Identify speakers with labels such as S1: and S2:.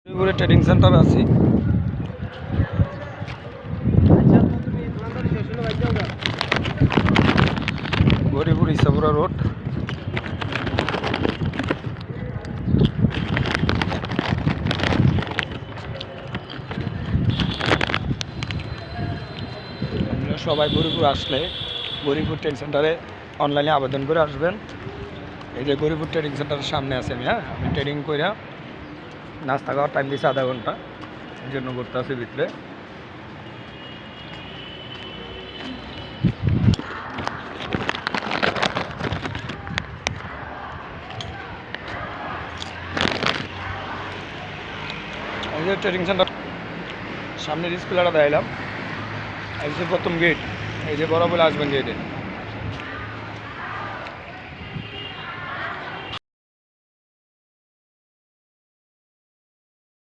S1: গরিপুরে trading centre আছে। Garipur Isapura road. সবাই গরিপুর আসলে গরিপুর ট্রেডিং সেন্টারে অনলাইনে আবেদন করে আসবেন। এই যে গরিপুর ট্রেডিং সেন্টারের সামনে আছে আমি ট্রেডিং করে নাস্তা খাওয়ার টাইম দিয়েছি আধা ঘন্টা, এই জন্য করতে আছে ভিতরে। এই যে ট্রেডিং সেন্টার সামনের স্কুলারটা দেখাইলাম, এই যে প্রথম গেট, এই যে বরাবর আসবেন গেটে।